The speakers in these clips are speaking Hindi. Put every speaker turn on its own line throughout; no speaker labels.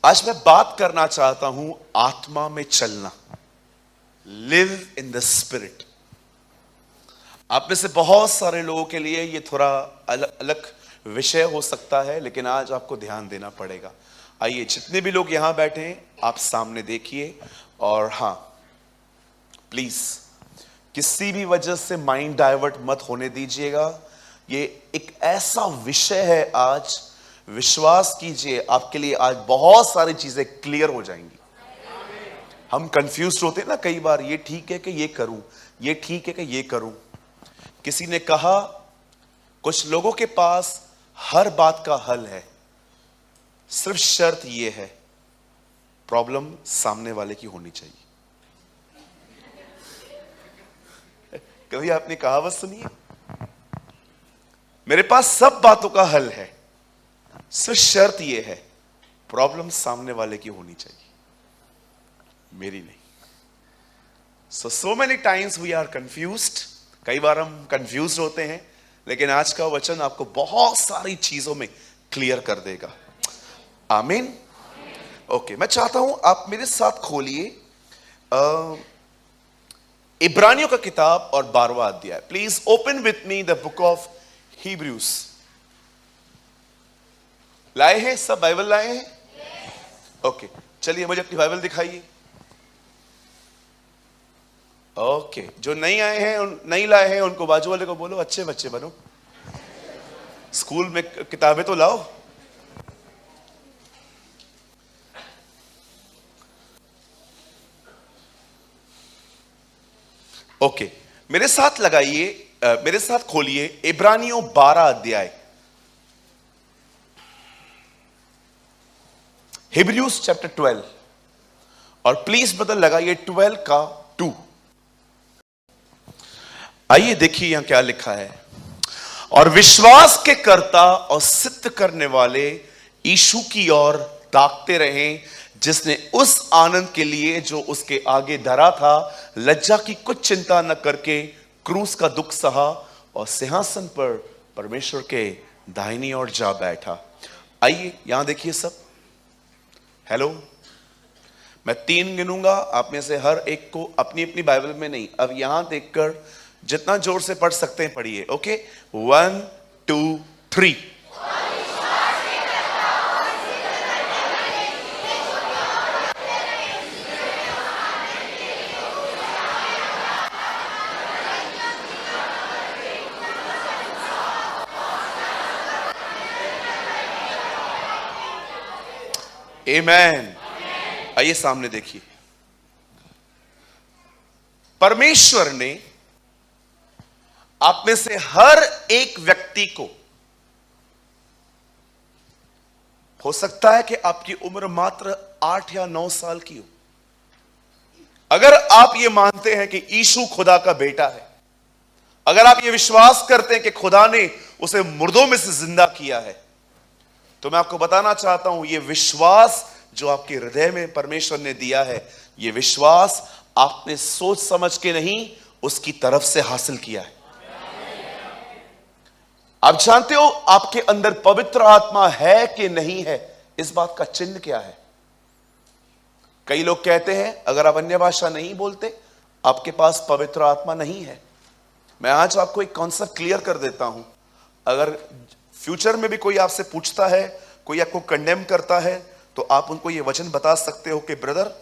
आज मैं बात करना चाहता हूं आत्मा में चलना, लिव इन द स्पिरिट। आप में से बहुत सारे लोगों के लिए ये थोड़ा अलग विषय हो सकता है, लेकिन आज आपको ध्यान देना पड़ेगा। आइए, जितने भी लोग यहां बैठे हैं आप सामने देखिए, और हां, प्लीज किसी भी वजह से माइंड डाइवर्ट मत होने दीजिएगा। ये एक ऐसा विषय है, आज विश्वास कीजिए आपके लिए आज बहुत सारी चीजें क्लियर हो जाएंगी। हम कंफ्यूज होते हैं ना कई बार, ये ठीक है कि ये करूं, ये ठीक है कि ये करूं। किसी ने कहा कुछ लोगों के पास हर बात का हल है, सिर्फ शर्त यह है प्रॉब्लम सामने वाले की होनी चाहिए। कभी आपने कहावत सुनी है, मेरे पास सब बातों का हल है, सिर्फ शर्त यह है प्रॉब्लम सामने वाले की होनी चाहिए, मेरी नहीं। So many times we are confused. कई बार हम कंफ्यूज होते हैं, लेकिन आज का वचन आपको बहुत सारी चीजों में क्लियर कर देगा। आमीन। ओके, मैं चाहता हूं आप मेरे साथ खोलिए इब्रानियों का किताब और 12वां अध्याय। Please open with me the book of Hebrews. लाए हैं सब? बाइबल लाए हैं? ओके, चलिए मुझे अपनी बाइबल दिखाइए। ओके, जो नहीं आए हैं, नहीं लाए हैं, उनको बाजू वाले को बोलो अच्छे बच्चे बनो, स्कूल में किताबें तो लाओ। ओके, मेरे साथ लगाइए, मेरे साथ खोलिए इब्रानियों 12 अध्याय, हिब्रूज चैप्टर 12, और प्लीज बदल लगाइए 12 का 2। आइए देखिए यहां क्या लिखा है। और विश्वास के कर्ता और सिद्ध करने वाले यीशु की ओर ताकते रहें, जिसने उस आनंद के लिए जो उसके आगे धरा था लज्जा की कुछ चिंता न करके क्रूस का दुख सहा और सिंहासन पर परमेश्वर के दाहिनी ओर जा बैठा। आइए यहां देखिए सब। हेलो, मैं 3 गिनूंगा, आप में से हर एक को अपनी अपनी बाइबल में नहीं, अब यहां देखकर जितना जोर से पढ़ सकते हैं पढ़िए। ओके, 1 2 3। आमेन। आइए सामने देखिए, परमेश्वर ने आप में से हर एक व्यक्ति को, हो सकता है कि आपकी उम्र मात्र 8 या 9 साल की हो, अगर आप ये मानते हैं कि यीशु खुदा का बेटा है, अगर आप ये विश्वास करते हैं कि खुदा ने उसे मुर्दों में से जिंदा किया है, तो मैं आपको बताना चाहता हूं, ये विश्वास जो आपके हृदय में परमेश्वर ने दिया है, ये विश्वास आपने सोच समझ के नहीं, उसकी तरफ से हासिल किया है। आप जानते हो आपके अंदर पवित्र आत्मा है कि नहीं है, इस बात का चिन्ह क्या है? कई लोग कहते हैं अगर आप अन्य भाषा नहीं बोलते आपके पास पवित्र आत्मा नहीं है। मैं आज आपको एक कॉन्सेप्ट क्लियर कर देता हूं। अगर फ्यूचर में भी कोई आपसे पूछता है, कोई आपको कंडेम करता है, तो आप उनको ये वचन बता सकते हो कि ब्रदर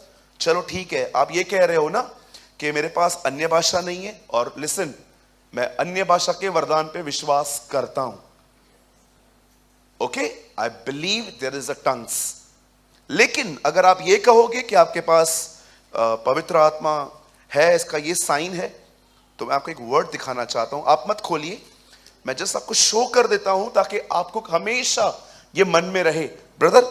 चलो ठीक है, आप ये कह रहे हो ना कि मेरे पास अन्य भाषा नहीं है, और लिसन, मैं अन्य भाषा के वरदान पे विश्वास करता हूं। Okay, I believe there is a tongues. लेकिन अगर आप ये कहोगे कि आपके पास पवित्र आत्मा है, इसका ये साइन है, तो मैं आपको एक वर्ड दिखाना चाहता हूं। आप मत खोलिए, मैं जस्ट आपको शो कर देता हूं ताकि आपको हमेशा ये मन में रहे। ब्रदर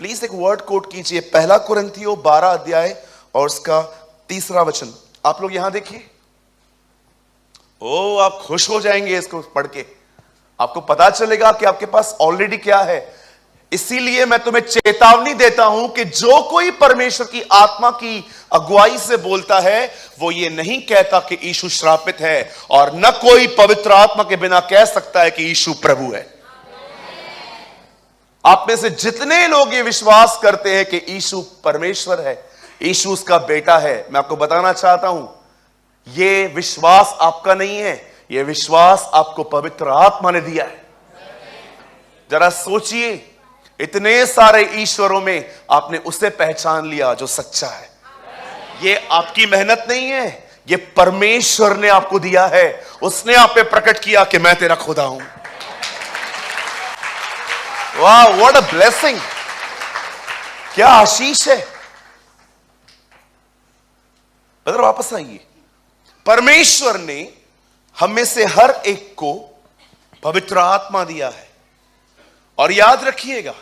प्लीज एक वर्ड कोट कीजिए, 1 कुरिन्थियों 12 अध्याय और उसका 3 वचन। आप लोग यहां देखिए। ओ, आप खुश हो जाएंगे इसको पढ़ के, आपको पता चलेगा कि आपके पास ऑलरेडी क्या है। इसीलिए मैं तुम्हें चेतावनी देता हूं कि जो कोई परमेश्वर की आत्मा की अगुवाई से बोलता है, वो ये नहीं कहता कि यीशु श्रापित है, और न कोई पवित्र आत्मा के बिना कह सकता है कि यीशु प्रभु है। आप में से जितने लोग ये विश्वास करते हैं कि यीशु परमेश्वर है, यीशु उसका बेटा है, मैं आपको बताना चाहता हूं, ये विश्वास आपका नहीं है, ये विश्वास आपको पवित्र आत्मा ने दिया है। जरा सोचिए, इतने सारे ईश्वरों में आपने उसे पहचान लिया जो सच्चा है। ये आपकी मेहनत नहीं है, ये परमेश्वर ने आपको दिया है। उसने आप पे प्रकट किया कि मैं तेरा खुदा हूं। वाह, व्हाट अ ब्लेसिंग, क्या आशीष है। ब्रदर वापस आइए, परमेश्वर ने हम में से हर एक को पवित्र आत्मा दिया है। और याद रखिएगा,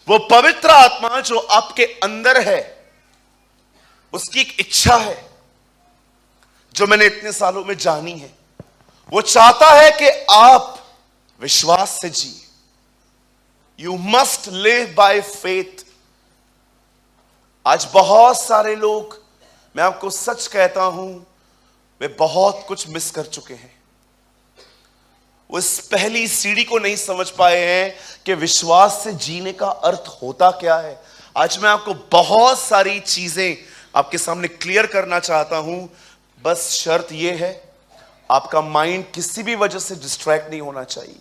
वो पवित्र आत्मा जो आपके अंदर है, उसकी एक इच्छा है जो मैंने इतने सालों में जानी है। वो चाहता है कि आप विश्वास से जिए। You must live by faith. आज बहुत सारे लोग, मैं आपको सच कहता हूं, वे बहुत कुछ मिस कर चुके हैं। वो इस पहली सीढ़ी को नहीं समझ पाए हैं कि विश्वास से जीने का अर्थ होता क्या है। आज मैं आपको बहुत सारी चीजें आपके सामने क्लियर करना चाहता हूं। बस शर्त यह है, आपका माइंड किसी भी वजह से डिस्ट्रैक्ट नहीं होना चाहिए।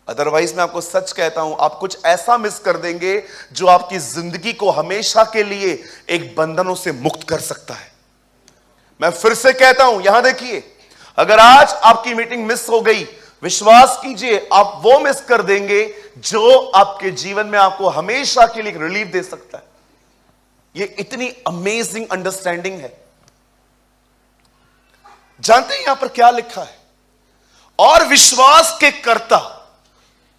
अदरवाइज मैं आपको सच कहता हूं, आप कुछ ऐसा मिस कर देंगे जो आपकी जिंदगी को हमेशा के लिए एक बंधनों से मुक्त कर सकता है। मैं फिर से कहता हूं, यहां देखिए, अगर आज आपकी मीटिंग मिस हो गई, विश्वास कीजिए आप वो मिस कर देंगे जो आपके जीवन में आपको हमेशा के लिए रिलीफ दे सकता है। ये इतनी अमेजिंग अंडरस्टैंडिंग है। जानते हैं यहां पर क्या लिखा है? और विश्वास के कर्ता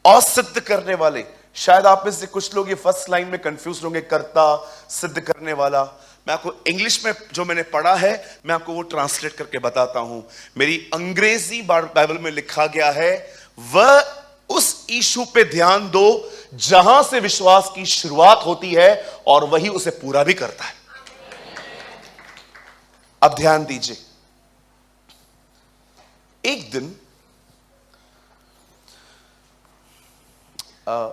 और सिद्ध करने वाले। शायद आप में से कुछ लोग ये फर्स्ट लाइन में कंफ्यूज होंगे, कर्ता, सिद्ध करने वाला। मैं आपको इंग्लिश में जो मैंने पढ़ा है, मैं आपको वो ट्रांसलेट करके बताता हूं। मेरी अंग्रेजी बाइबल में लिखा गया है, वह उस यीशु पे ध्यान दो जहां से विश्वास की शुरुआत होती है और वही उसे पूरा भी करता है। अब ध्यान दीजिए, एक दिन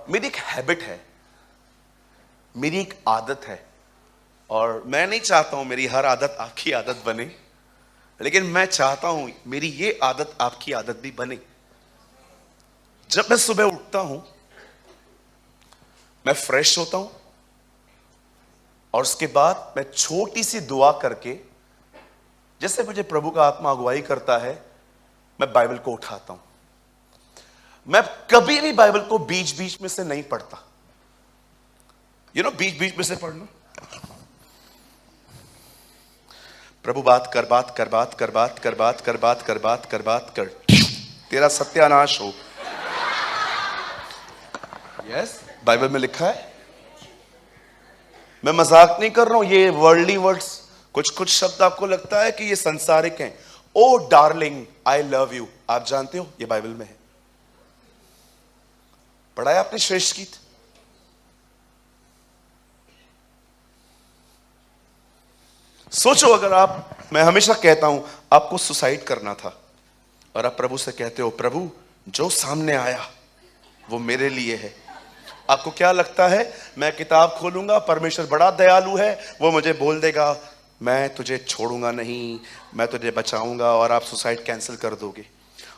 मेरी एक हैबिट है, मेरी एक आदत है, और मैं नहीं चाहता हूं मेरी हर आदत आपकी आदत बने, लेकिन मैं चाहता हूं मेरी ये आदत आपकी आदत भी बने। जब मैं सुबह उठता हूं, मैं फ्रेश होता हूं और उसके बाद मैं छोटी सी दुआ करके, जैसे मुझे प्रभु का आत्मा अगुवाई करता है, मैं बाइबल को उठाता हूं। मैं कभी भी बाइबल को बीच बीच में से नहीं पढ़ता। बीच बीच में से पढ़ना, प्रभु बात कर, बात कर, बात कर, बात कर, बात कर, बात कर, बात कर, बात कर, तेरा सत्यानाश हो। यस, बाइबल में लिखा है। मैं मजाक नहीं कर रहा हूं। ये वर्ल्डली वर्ड्स, कुछ कुछ शब्द आपको लगता है कि ये संसारिक हैं। ओ डार्लिंग, आई लव यू, आप जानते हो ये बाइबल में है। पढ़ा है आपने श्रेष्ठ गीत? सोचो, अगर आप, मैं हमेशा कहता हूं, आपको सुसाइड करना था और आप प्रभु से कहते हो, प्रभु जो सामने आया वो मेरे लिए है। आपको क्या लगता है? मैं किताब खोलूंगा, परमेश्वर बड़ा दयालु है, वो मुझे बोल देगा मैं तुझे छोड़ूंगा नहीं, मैं तुझे बचाऊंगा, और आप सुसाइड कैंसिल कर दोगे।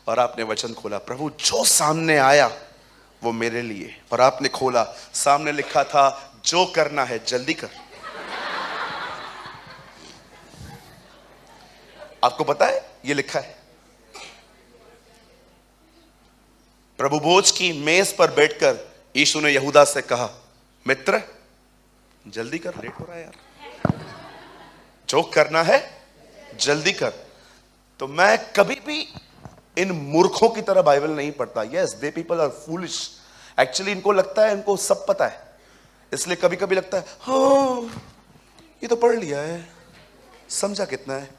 और आपने वचन खोला, प्रभु जो सामने आया वो मेरे लिए, और आपने खोला, सामने लिखा था जो करना है जल्दी कर। आपको पता है ये लिखा है, प्रभु भोज की मेज पर बैठकर यीशु ने यहूदा से कहा, मित्र जल्दी कर, लेट हो रहा है यार, जो करना है जल्दी कर। तो मैं कभी भी इन मूर्खों की तरह बाइबल नहीं पढ़ता। Yes, they people are foolish. Actually इनको लगता है इनको सब पता है, इसलिए कभी कभी लगता है हाँ ये तो पढ़ लिया है, समझा कितना है।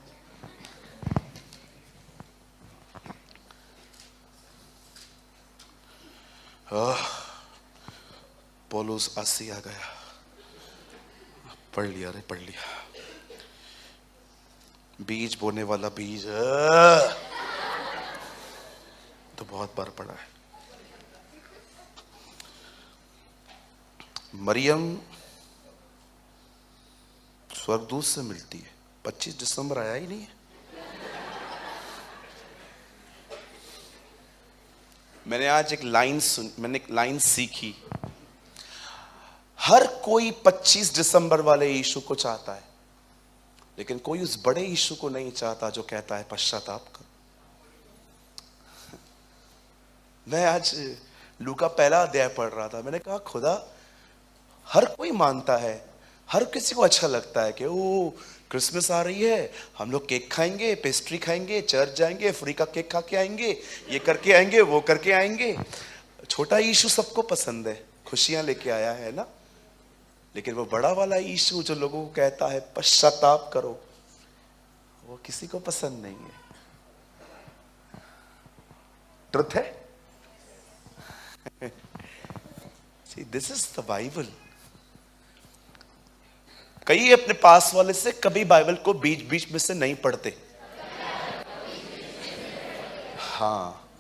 पौलुस आसी आ गया, पढ़ लिया रे, पढ़ लिया। बीज बोने वाला बीज तो बहुत बार पढ़ा है। मरियम स्वर्गदूत से मिलती है। 25 दिसंबर आया ही नहीं है। मैंने एक लाइन सीखी। हर कोई 25 दिसंबर वाले यीशु को चाहता है, लेकिन कोई उस बड़े यीशु को नहीं चाहता जो कहता है पश्चाताप कर। मैं आज लूका पहला अध्याय पढ़ रहा था। मैंने कहा खुदा, हर कोई मानता है, हर किसी को अच्छा लगता है कि ओ क्रिसमस आ रही है, हम लोग केक खाएंगे, पेस्ट्री खाएंगे, चर्च जाएंगे, फ्री का केक खा के आएंगे, ये करके आएंगे, वो करके आएंगे। छोटा यीशु सबको पसंद है, खुशियां लेके आया है ना। लेकिन वो बड़ा वाला यीशु जो लोगों को कहता है पश्चाताप करो, वो किसी को पसंद नहीं है। ट्रुथ है। See, this is the Bible. कई अपने पास वाले से कभी बाइबल को बीच बीच में से नहीं पढ़ते। हाँ,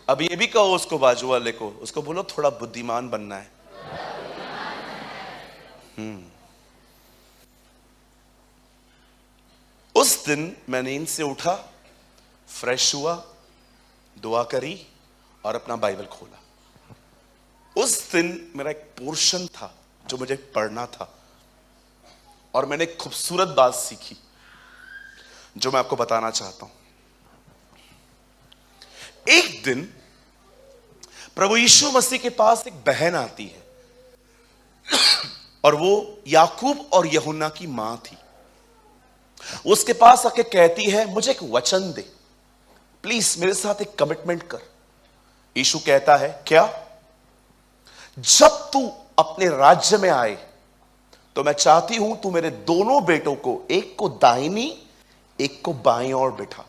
अब ये भी कहो उसको, बाजू वाले को, उसको बोलो थोड़ा बुद्धिमान बनना है। उस दिन मैं नींद से उठा, फ्रेश हुआ, दुआ करी और अपना बाइबल खोला। उस दिन मेरा एक पोर्शन था जो मुझे पढ़ना था, और मैंने एक खूबसूरत बात सीखी जो मैं आपको बताना चाहता हूं। एक दिन प्रभु यीशु मसीह के पास एक बहन आती है, और वो याकूब और यूहन्ना की मां थी। उसके पास आके कहती है, मुझे एक वचन दे, प्लीज मेरे साथ एक कमिटमेंट कर। यीशु कहता है, क्या? जब तू अपने राज्य में आए तो मैं चाहती हूं तू मेरे दोनों बेटों को, एक को दाहिनी एक को बाईं ओर बिठा।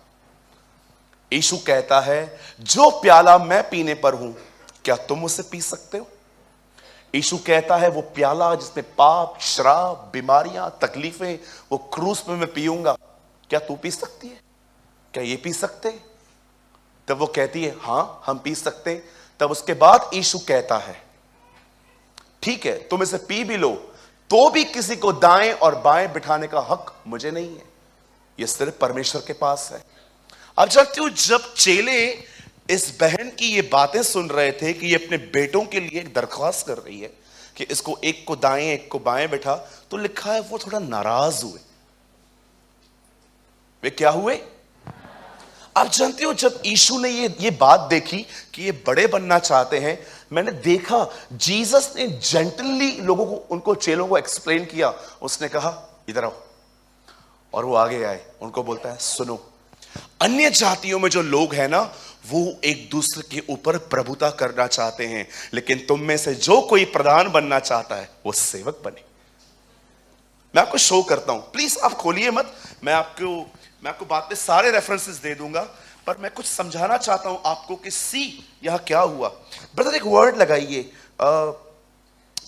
यीशु कहता है, जो प्याला मैं पीने पर हूं, क्या तुम उसे पी सकते हो? यीशु कहता है, वो प्याला जिसमें पाप, श्राप, बीमारियां, तकलीफें, वो क्रूस पे मैं पीऊंगा, क्या तू पी सकती है? क्या ये पी सकते? तब वो कहती है, हां हम पी सकते। तब उसके बाद यीशु कहता है, ठीक है तुम इसे पी भी लो, तो भी किसी को दाएं और बाएं बिठाने का हक मुझे नहीं है, यह सिर्फ परमेश्वर के पास है। अब जानते हो, जब चेले इस बहन की ये बातें सुन रहे थे कि ये अपने बेटों के लिए एक दरख्वास्त कर रही है कि इसको एक को दाएं एक को बाएं बैठा, तो लिखा है वो थोड़ा नाराज हुए। वे क्या हुए? आप जानते हो, जब यीशु ने ये बात देखी कि ये बड़े बनना चाहते हैं, मैंने देखा जीसस ने जेंटली लोगों को, उनको चेलों को एक्सप्लेन किया। उसने कहा इधर आओ, और वो आगे आए। उनको बोलता है, सुनो, अन्य जातियों में जो लोग हैं ना, वो एक दूसरे के ऊपर प्रभुता करना चाहते हैं, लेकिन तुम में से जो कोई प्रधान बनना चाहता है वो सेवक बने। मैं आपको शो करता हूं, प्लीज आप खोलिए मत, मैं आपको बाद में सारे रेफरेंसेस दे दूंगा, पर मैं कुछ समझाना चाहता हूं आपको कि सी यहां क्या हुआ। ब्रदर एक वर्ड लगाइए,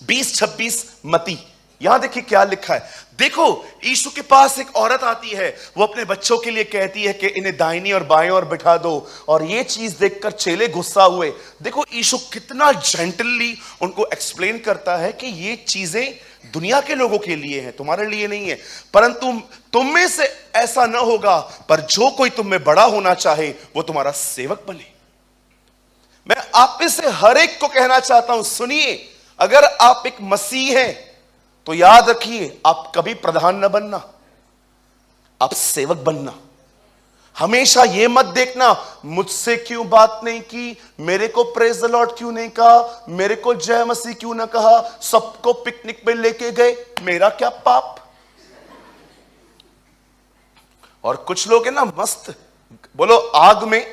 20-26 मती। यहां देखिए क्या लिखा है। देखो, यीशु के पास एक औरत आती है, वो अपने बच्चों के लिए कहती है कि इन्हें दाहिनी और बाएं ओर बिठा दो, और ये चीज देखकर चेले गुस्सा हुए। देखो यीशु कितना जेंटली उनको एक्सप्लेन करता है कि ये चीजें दुनिया के लोगों के लिए है, तुम्हारे लिए नहीं है, परंतु तुम में से ऐसा ना होगा, पर जो कोई तुम में बड़ा होना चाहे वो तुम्हारा सेवक बने। मैं आप में से हर एक को कहना चाहता हूं, सुनिए, अगर आप एक मसीह हैं तो याद रखिए, आप कभी प्रधान न बनना, आप सेवक बनना। हमेशा यह मत देखना मुझसे क्यों बात नहीं की, मेरे को प्रेज द लॉर्ड क्यों नहीं कहा, मेरे को जय मसीह क्यों ना कहा, सबको पिकनिक पे लेके गए, मेरा क्या पाप। और कुछ लोग हैं ना मस्त, बोलो आग में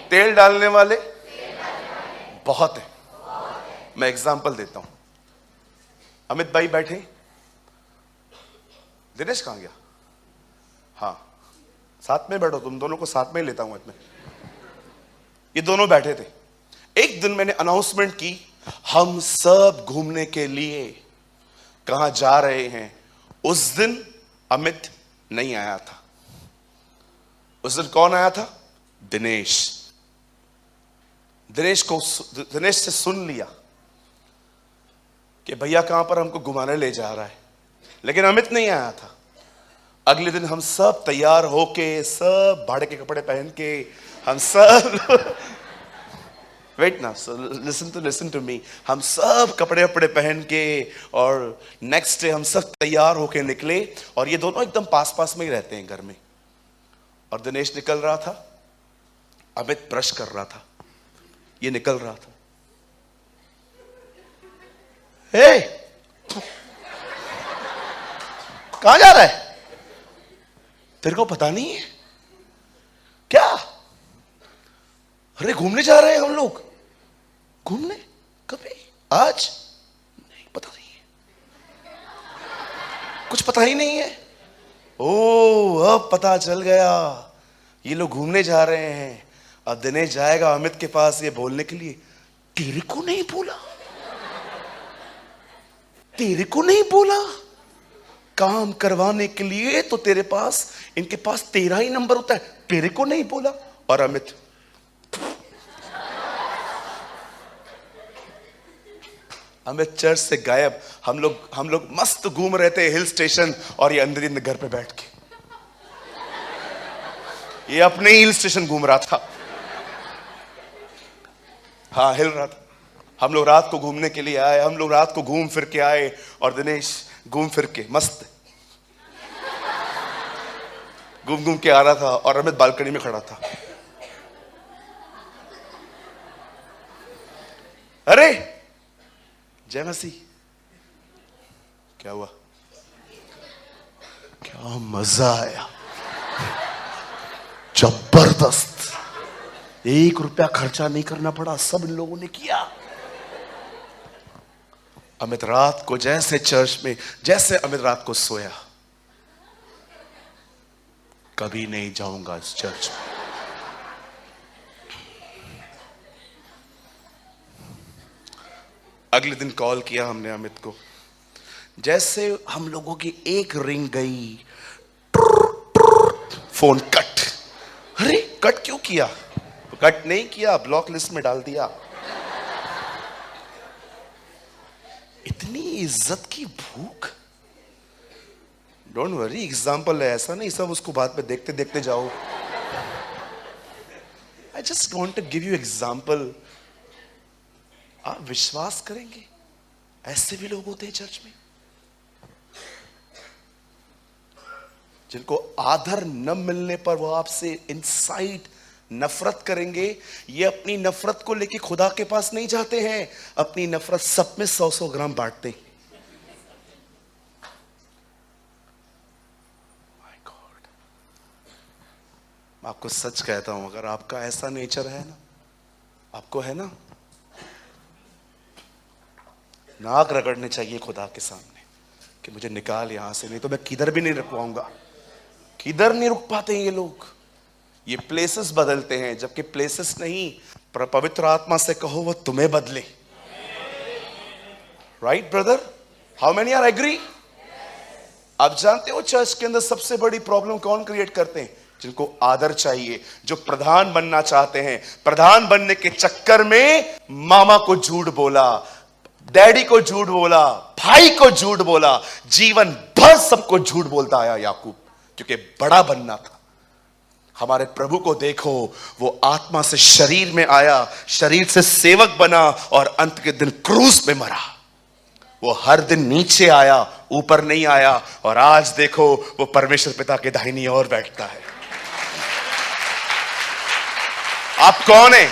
तेल डालने वाले बहुत है। मैं एग्जांपल देता हूं, अमित भाई बैठे, दिनेश कहां गया? हाँ, साथ में बैठो, तुम दोनों को साथ में ही लेता हूं मैं। ये दोनों बैठे थे। एक दिन मैंने अनाउंसमेंट की, हम सब घूमने के लिए कहां जा रहे हैं। उस दिन अमित नहीं आया था। उस दिन कौन आया था? दिनेश। दिनेश से सुन लिया, कि भैया कहां पर हमको घुमाने ले जा रहा है, लेकिन अमित नहीं आया था। अगले दिन हम सब तैयार होके, सब भाड़े के कपड़े पहन के, हम सब वेट ना, लिसन टू मी, हम सब कपड़े वपड़े पहन के और नेक्स्ट डे हम सब तैयार होके निकले। और ये दोनों एकदम पास पास में ही रहते हैं घर में। और दिनेश निकल रहा था, अमित ब्रश कर रहा था, ये निकल रहा था। हे, कहां जा रहा है? तेरे को पता नहीं है क्या? अरे घूमने जा रहे हैं हम लोग। घूमने? कभी? आज? नहीं, पता नहीं है, कुछ पता ही नहीं है। ओ, अब पता चल गया, ये लोग घूमने जा रहे हैं। अब दिनेश जाएगा अमित के पास ये बोलने के लिए, तेरे को नहीं बोला, तेरे को नहीं बोला। काम करवाने के लिए तो तेरे पास, इनके पास तेरा ही नंबर होता है, तेरे को नहीं बोला। और अमित चर्च से गायब। हम लोग मस्त घूम रहे थे हिल स्टेशन, और ये अंदर ही घर पे बैठ के, ये अपने हिल स्टेशन घूम रहा था। हाँ, हिल रहा था। हम लोग रात को घूमने के लिए आए, हम लोग रात को घूम फिर के आए, और दिनेश घूम फिर के मस्त घूम घूम के आ रहा था, और अमित बालकनी में खड़ा था। अरे जय मसीह, क्या हुआ? क्या मजा आया, जबरदस्त। 1 रुपया खर्चा नहीं करना पड़ा, सब इन लोगों ने किया। अमित रात को जैसे चर्च में, जैसे अमित रात को सोया, कभी नहीं जाऊंगा इस चर्च में। अगले दिन कॉल किया हमने अमित को, जैसे हम लोगों की एक रिंग गई, फोन कट। अरे कट क्यों किया? कट नहीं किया, ब्लॉक लिस्ट में डाल दिया। इतनी इज्जत की भूख। डोंट वरी, एग्जाम्पल है, ऐसा नहीं सब उसको बाद में देखते देखते जाओ। I just want to give you example. आप विश्वास करेंगे, ऐसे भी लोग होते हैं चर्च में जिनको आदर न मिलने पर वो आपसे इनसाइड नफरत करेंगे। ये अपनी नफरत को लेके खुदा के पास नहीं जाते हैं, अपनी नफरत सब में 100-100 ग्राम बांटते हैं। माय गॉड, मैं आपको सच कहता हूं, अगर आपका ऐसा नेचर है ना, आपको है ना, नाक रगड़ने चाहिए खुदा के सामने कि मुझे निकाल यहां से, नहीं तो मैं किधर भी नहीं रुक पाऊंगा। किधर नहीं रुक पाते ये लोग। ये प्लेसेस बदलते हैं, जबकि प्लेसेस नहीं, पर पवित्र आत्मा से कहो वो तुम्हें बदले। Right brother, how many are agree? आप जानते हो चर्च के अंदर सबसे बड़ी प्रॉब्लम कौन क्रिएट करते हैं? जिनको आदर चाहिए, जो प्रधान बनना चाहते हैं। प्रधान बनने के चक्कर में मामा को झूठ बोला, डैडी को झूठ बोला, भाई को झूठ बोला, जीवन भर सबको झूठ बोलता आया याकूब, क्योंकि बड़ा बनना था। हमारे प्रभु को देखो, वो आत्मा से शरीर में आया, शरीर से सेवक बना, और अंत के दिन क्रूस पे मरा। वो हर दिन नीचे आया, ऊपर नहीं आया, और आज देखो वो परमेश्वर पिता के दाहिनी ओर बैठता है। आप कौन है?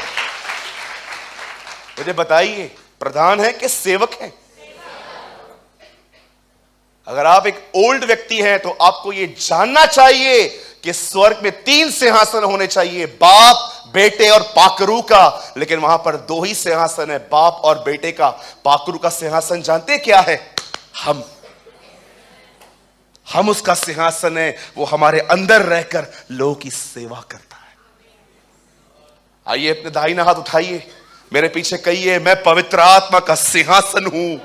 मुझे बताइए, प्रधान है कि सेवक है? अगर आप एक ओल्ड व्यक्ति हैं तो आपको यह जानना चाहिए कि स्वर्ग में 3 सिंहासन होने चाहिए, बाप, बेटे और पाकरू का। लेकिन वहां पर 2 ही सिंहासन है, बाप और बेटे का। पाकरू का सिंहासन जानते क्या है? हम उसका सिंहासन है, वो हमारे अंदर रहकर लोगों की सेवा करता है। आइए अपने दाहिना हाथ उठाइए, मेरे पीछे कहिए, मैं पवित्र आत्मा का सिंहासन हूं।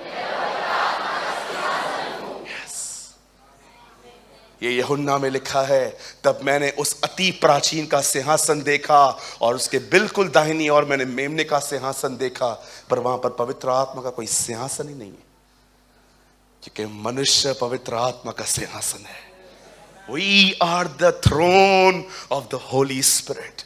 ये यूहन्ना में लिखा है, तब मैंने उस अति प्राचीन का सिंहासन देखा, और उसके बिल्कुल दाहिनी ओर मैंने मेमने का सिंहासन देखा, पर वहां पर पवित्र आत्मा का कोई सिंहासन ही नहीं है। क्योंकि मनुष्य पवित्र आत्मा का सिंहासन है। We are the throne of the Holy Spirit.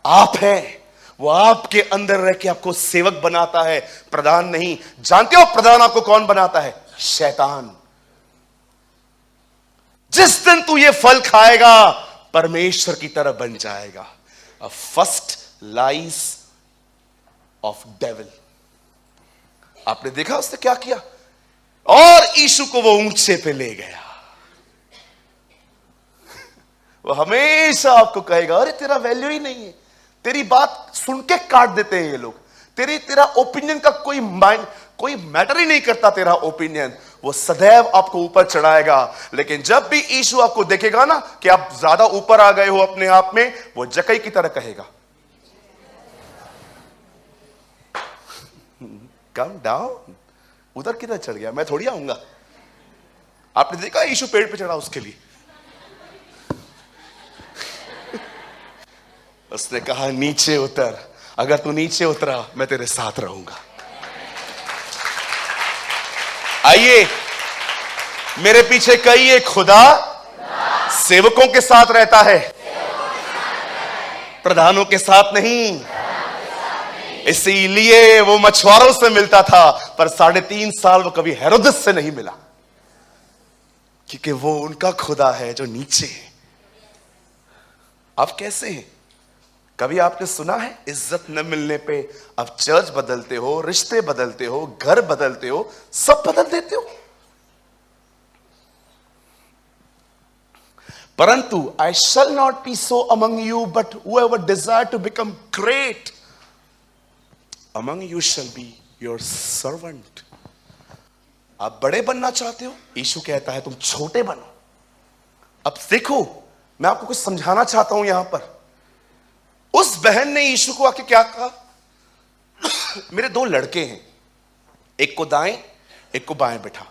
आप हैं, वो आपके अंदर रह के आपको सेवक बनाता है, प्रधान नहीं। जानते हो प्रधान आपको कौन बनाता है? शैतान। जिस दिन तू ये फल खाएगा परमेश्वर की तरह बन जाएगा। A first lies of devil। आपने देखा उसने क्या किया? और यीशु को वो ऊंचे पे ले गया। वो हमेशा आपको कहेगा अरे तेरा वैल्यू ही नहीं है, तेरी बात सुन के काट देते हैं ये लोग, तेरा ओपिनियन का कोई मैटर ही नहीं करता तेरा ओपिनियन। वो सदैव आपको ऊपर चढ़ाएगा। लेकिन जब भी यीशु आपको देखेगा ना कि आप ज्यादा ऊपर आ गए हो अपने आप में, वो जकई की तरह कहेगा कम डाउन। उधर किधर चढ़ गया, मैं थोड़ी आऊंगा। आपने देखा यीशु पेड़ पे चढ़ा उसके लिए, उसने कहा नीचे उतर, अगर तू नीचे उतरा मैं तेरे साथ रहूंगा। आइए, मेरे पीछे कहिए खुदा सेवकों के साथ रहता है, प्रधानों के साथ नहीं। इसीलिए वो मछुआरों से मिलता था, पर 3.5 साल वो कभी हेरोदेस से नहीं मिला, क्योंकि वो उनका खुदा है जो नीचे है। आप कैसे हैं? कभी आपने सुना है इज्जत न मिलने पे अब चर्च बदलते हो, रिश्ते बदलते हो, घर बदलते हो, सब बदल देते हो? परंतु I shall not be so among you, but whoever desire to become great among you shall be your servant. आप बड़े बनना चाहते हो, यीशु कहता है तुम छोटे बनो। अब देखो, मैं आपको कुछ समझाना चाहता हूं यहां पर। उस बहन ने यीशु को आके क्या कहा? मेरे 2 लड़के हैं, एक को दाएं एक को बाएं बैठा।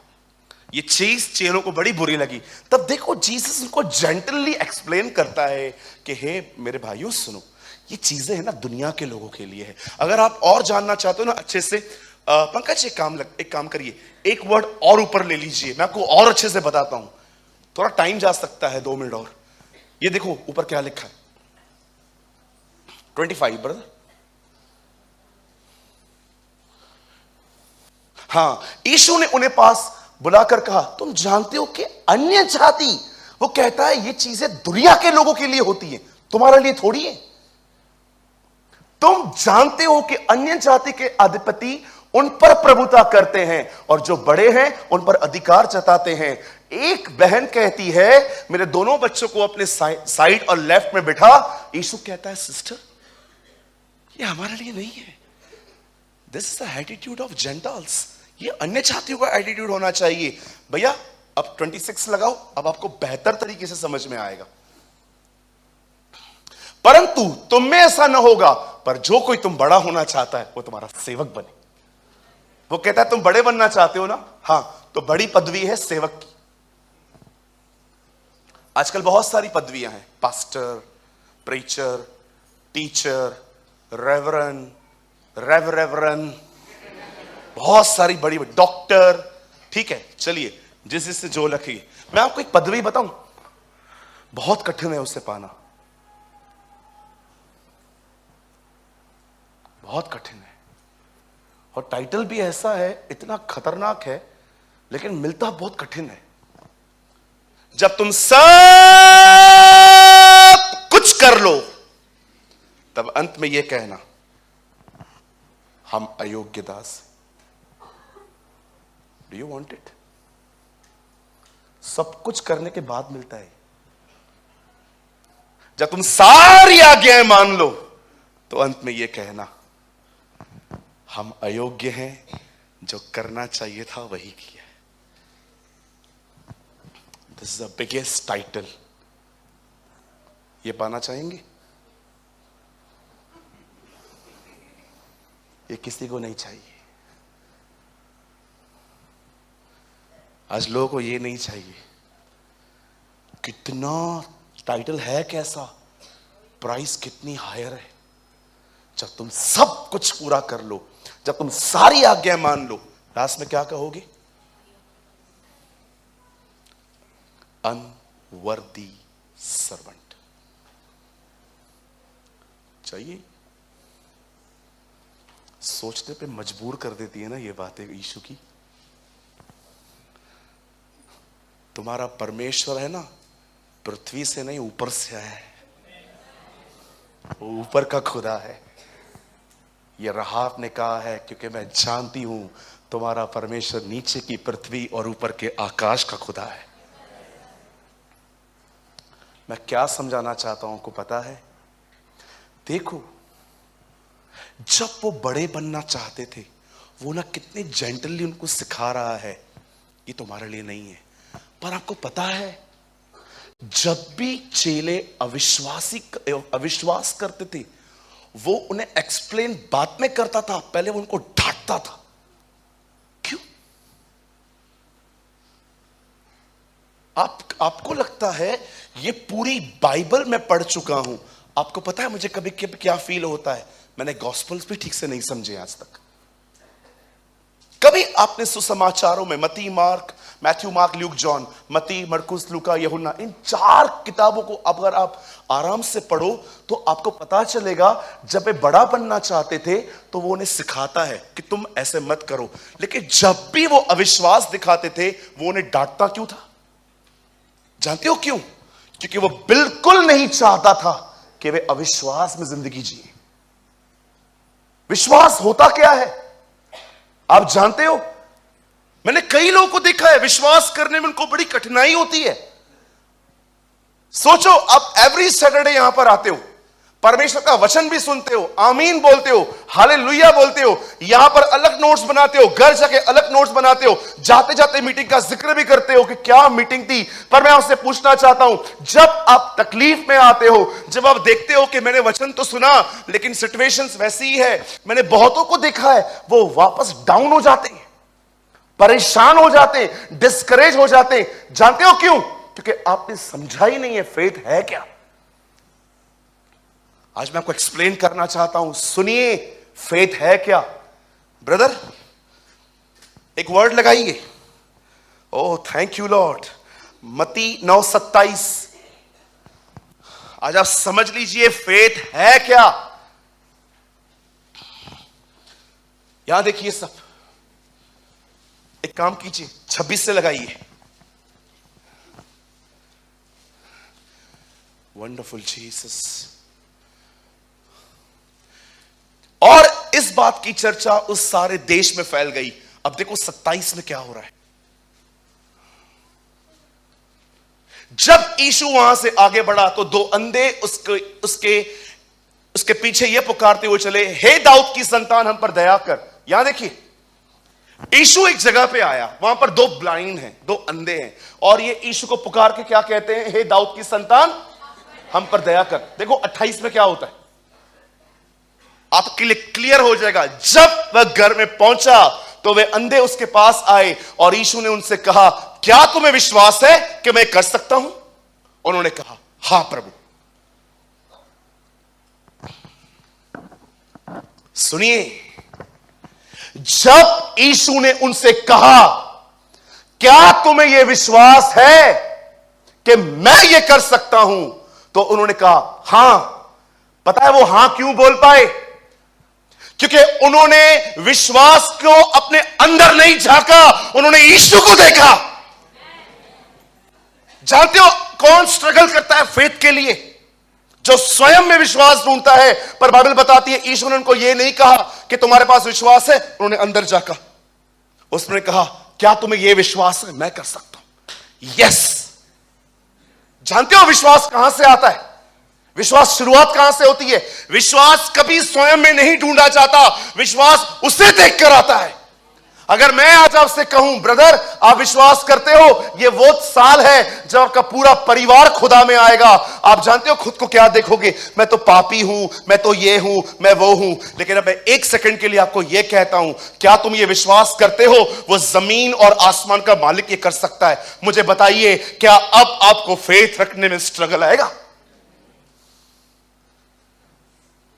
ये चीज चेलों को बड़ी बुरी लगी। तब देखो जीसस उनको जेंटली एक्सप्लेन करता है कि हे मेरे भाइयों सुनो, ये चीजें है ना दुनिया के लोगों के लिए है। अगर आप और जानना चाहते हो ना अच्छे से, पंकज एक काम करिए, एक वर्ड और ऊपर ले लीजिए, मैं आपको और अच्छे से बताता हूं। थोड़ा टाइम जा सकता है, 2 मिनट और। ये देखो ऊपर क्या लिखा है, 25 ब्रदर। हां, यीशु ने उन्हें पास बुलाकर कहा तुम जानते हो कि अन्य जाति, वो कहता है ये चीजें दुनिया के लोगों के लिए होती है, तुम्हारे लिए थोड़ी है। तुम जानते हो कि अन्य जाति के अधिपति उन पर प्रभुता करते हैं और जो बड़े हैं उन पर अधिकार जताते हैं। एक बहन कहती है मेरे दोनों बच्चों को अपने साइड और लेफ्ट में बिठा। यीशु कहता है सिस्टर ये हमारे लिए नहीं है, this is the attitude of Gentiles. ये अन्य जातियों का एटीट्यूड होना चाहिए। भैया अब 26 लगाओ, अब आपको बेहतर तरीके से समझ में आएगा। परंतु तुम में ऐसा न होगा, पर जो कोई तुम बड़ा होना चाहता है वो तुम्हारा सेवक बने। वो कहता है तुम बड़े बनना चाहते हो ना, हां तो बड़ी पदवी है सेवक की। आजकल बहुत सारी पदवियां हैं, पास्टर, प्रीचर, टीचर, रेवरन, बहुत सारी बड़ी डॉक्टर। ठीक है, चलिए जिससे जो लखी। मैं आपको एक पदवी बताऊं, बहुत कठिन है उसे पाना, बहुत कठिन है। और टाइटल भी ऐसा है, इतना खतरनाक है, लेकिन मिलता बहुत कठिन है। जब तुम सब कुछ कर लो, तब अंत में यह कहना हम अयोग्य दास। Do you want it? सब कुछ करने के बाद मिलता है। जब तुम सारी आज्ञाएं मान लो, तो अंत में यह कहना हम अयोग्य हैं, जो करना चाहिए था वही किया। This is the biggest title. ये पाना चाहेंगे? ये किसी को नहीं चाहिए। आज लोगों को ये नहीं चाहिए। कितना टाइटल है, कैसा प्राइस कितनी हायर है। जब तुम सब कुछ पूरा कर लो, जब तुम सारी आज्ञा मान लो, लास्ट में क्या कहोगे? Unworthy servant. चाहिए, सोचने पे मजबूर कर देती है ना ये बातें यीशु की। तुम्हारा परमेश्वर है ना, पृथ्वी से नहीं ऊपर से आया है, वो ऊपर का खुदा है। ये राहब ने कहा है, क्योंकि मैं जानती हूं तुम्हारा परमेश्वर नीचे की पृथ्वी और ऊपर के आकाश का खुदा है। मैं क्या समझाना चाहता हूं, को पता है? देखो, जब वो बड़े बनना चाहते थे, वो ना कितने जेंटली उनको सिखा रहा है ये तुम्हारे लिए नहीं है। पर आपको पता है, जब भी चेले अविश्वास करते थे, वो उन्हें एक्सप्लेन बाद में करता था, पहले वो उनको डांटता था। क्यों? आपको लगता है ये पूरी बाइबल में पढ़ चुका हूं। आपको पता है मुझे कभी कभी क्या फील होता है? मैंने गॉस्पेल्स भी ठीक से नहीं समझे आज तक। कभी आपने सुसमाचारों में मैथ्यू मार्क ल्यूक जॉन, मती, मरकुस, लूका, यूहन्ना, इन 4 किताबों को अगर आप आराम से पढ़ो तो आपको पता चलेगा, जब वे बड़ा बनना चाहते थे तो वो उन्हें सिखाता है कि तुम ऐसे मत करो। लेकिन जब भी वो अविश्वास दिखाते थे, वो उन्हें डांटता क्यों था? जानते हो क्यों? क्योंकि वो बिल्कुल नहीं चाहता था कि वे अविश्वास में जिंदगी जिए। विश्वास होता क्या है आप जानते हो? मैंने कई लोगों को देखा है, विश्वास करने में उनको बड़ी कठिनाई होती है। सोचो, आप एवरी सैटरडे यहां पर आते हो, परमेश्वर का वचन भी सुनते हो, आमीन बोलते हो, हालेलुया बोलते हो, यहां पर अलग नोट्स बनाते हो, घर जाके अलग नोट्स बनाते हो, जाते जाते मीटिंग का जिक्र भी करते हो कि क्या मीटिंग थी। पर मैं आपसे पूछना चाहता हूं, जब आप तकलीफ में आते हो, जब आप देखते हो कि मैंने वचन तो सुना लेकिन सिचुएशंस वैसी ही है, मैंने बहुतों को देखा है, वो वापस डाउन हो जाते हैं, परेशान हो जाते हैं, डिस्करेज हो जाते हैं। जानते हो क्यों? क्योंकि आपने समझा ही नहीं है फेथ है क्या। आज मैं आपको एक्सप्लेन करना चाहता हूं, सुनिए, फेथ है क्या। ब्रदर, एक वर्ड लगाइए। Oh thank you Lord. मती 9:27। आज आप समझ लीजिए फेथ है क्या। यहां देखिए सब, एक काम कीजिए, 26 से लगाइए। Wonderful Jesus. और इस बात की चर्चा उस सारे देश में फैल गई। अब देखो 27 में क्या हो रहा है। जब यीशु वहां से आगे बढ़ा तो 2 अंधे उसके पीछे यह पुकारते हुए चले, हे दाऊद की संतान हम पर दया कर। यहां देखिए, यीशु एक जगह पे आया, वहां पर 2 ब्लाइंड हैं, 2 अंधे हैं, और ये यीशु को पुकार के क्या कहते हैं? हे दाऊद की संतान हम पर दया कर। देखो 28 में क्या होता है, आपके लिए क्लियर हो जाएगा। जब वह घर में पहुंचा तो वे अंधे उसके पास आए और यीशु ने उनसे कहा, क्या तुम्हें विश्वास है कि मैं कर सकता हूं? उन्होंने कहा, हां प्रभु। सुनिए, जब यीशु ने उनसे कहा, क्या तुम्हें यह विश्वास है कि मैं यह कर सकता हूं, तो उन्होंने कहा हां। पता है वो हां क्यों बोल पाए? क्योंकि उन्होंने विश्वास को अपने अंदर नहीं झांका, उन्होंने यीशु को देखा। जानते हो कौन स्ट्रगल करता है फेथ के लिए? जो स्वयं में विश्वास ढूंढता है। पर बाइबल बताती है यीशु ने उनको यह नहीं कहा कि तुम्हारे पास विश्वास है, उन्होंने अंदर जाकर उसने कहा, क्या तुम्हें यह विश्वास है मैं कर सकता हूं? यस। जानते हो विश्वास कहां से आता है? विश्वास शुरुआत कहां से होती है? विश्वास कभी स्वयं में नहीं ढूंढा जाता, विश्वास उसे देखकर आता है। अगर मैं आज आपसे कहूं, ब्रदर आप विश्वास करते हो, यह वो साल है जब आपका पूरा परिवार खुदा में आएगा, आप जानते हो खुद को क्या देखोगे? मैं तो पापी हूं, मैं तो ये हूं, मैं वो हूं। लेकिन अब मैं 1 सेकंड के लिए आपको यह कहता हूं, क्या तुम ये विश्वास करते हो वो जमीन और आसमान का मालिक ये कर सकता है? मुझे बताइए, क्या अब आपको फेथ रखने में स्ट्रगल आएगा?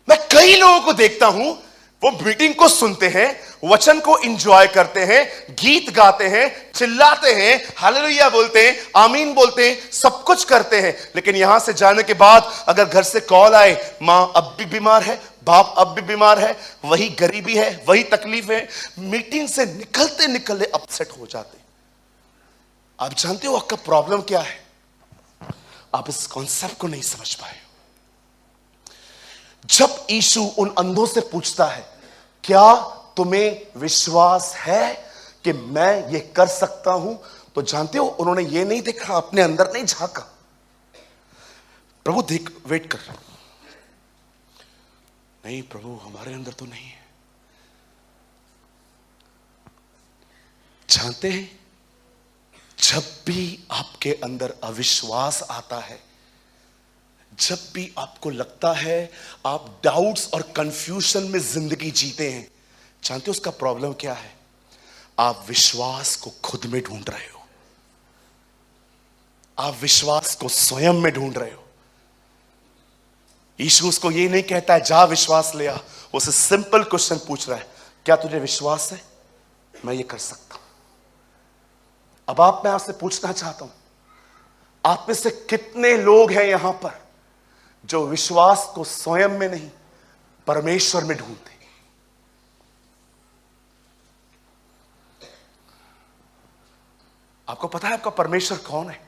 मैं कई लोगों को देखता हूं वो मीटिंग को सुनते हैं, वचन को एंजॉय करते हैं, गीत गाते हैं, चिल्लाते हैं, हालेलुया बोलते हैं, आमीन बोलते हैं, सब कुछ करते हैं। लेकिन यहां से जाने के बाद अगर घर से कॉल आए, मां अब भी बीमार है, बाप अब भी बीमार है, वही गरीबी है, वही तकलीफ है, मीटिंग से निकलते निकलते अपसेट हो जाते। आप जानते हो आपका प्रॉब्लम क्या है? आप इस कॉन्सेप्ट को नहीं समझ पाए। जब यीशु उन अंधों से पूछता है, क्या तुम्हें विश्वास है कि मैं ये कर सकता हूं, तो जानते हो उन्होंने ये नहीं देखा, अपने अंदर नहीं झांका। प्रभु देख, वेट कर, नहीं प्रभु हमारे अंदर तो नहीं है। जानते हैं, जब भी आपके अंदर अविश्वास आता है, जब भी आपको लगता है आप डाउट्स और कंफ्यूजन में जिंदगी जीते हैं, जानते हो उसका प्रॉब्लम क्या है? आप विश्वास को खुद में ढूंढ रहे हो, आप विश्वास को स्वयं में ढूंढ रहे हो। यीशु उसको ये नहीं कहता है जा विश्वास ले आ, उसे सिंपल क्वेश्चन पूछ रहा है, क्या तुझे विश्वास है मैं ये कर सकता हूं? अब मैं आपसे पूछना चाहता हूं, आप में से कितने लोग हैं यहां पर जो विश्वास को स्वयं में नहीं परमेश्वर में ढूंढते? आपको पता है आपका परमेश्वर कौन है?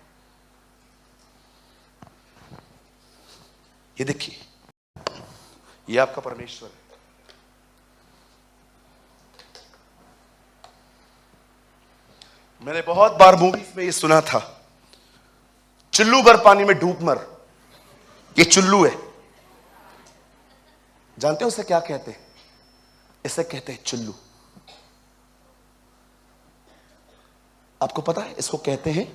ये देखिए, ये आपका परमेश्वर है। मैंने बहुत बार मूवीज में ये सुना था, चुल्लू भर पानी में डूब मर। ये चुल्लू है, जानते हो उसे क्या कहते हैं? इसे कहते हैं चुल्लू। आपको पता है इसको कहते हैं?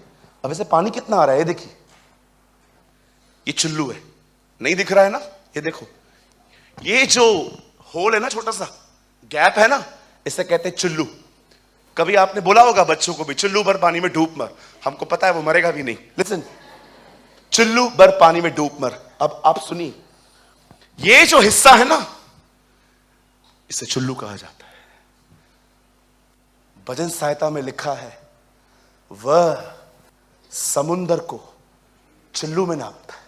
अब इसे पानी कितना आ रहा है, ये देखिए, ये चुल्लू है, नहीं दिख रहा है ना? ये देखो, ये जो होल है ना, छोटा सा गैप है ना, इसे कहते हैं चुल्लू। कभी आपने बोला होगा बच्चों को भी, चुल्लू भर पानी में डूब मर। हमको पता है वो मरेगा भी नहीं। लिसन, चुल्लू भर पानी में डूब मर। अब आप सुनिए, ये जो हिस्सा है ना, इसे चुल्लू कहा जाता है। भजन सहायता में लिखा है, वह समुंदर को चुल्लू में नापता है।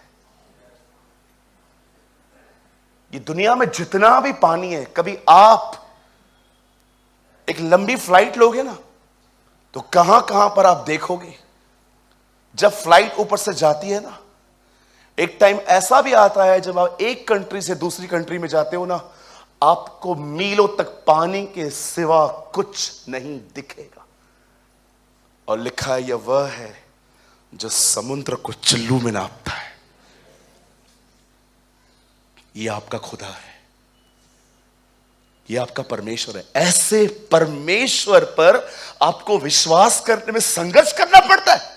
ये दुनिया में जितना भी पानी है, कभी आप एक लंबी फ्लाइट लोगे ना, तो कहां कहां पर आप देखोगे, जब फ्लाइट ऊपर से जाती है ना, एक टाइम ऐसा भी आता है जब आप एक कंट्री से दूसरी कंट्री में जाते हो ना, आपको मीलों तक पानी के सिवा कुछ नहीं दिखेगा। और लिखा है, यह वह है जो समुद्र को चुल्लू में नापता है। यह आपका खुदा है, यह आपका परमेश्वर है। ऐसे परमेश्वर पर आपको विश्वास करने में संघर्ष करना पड़ता है।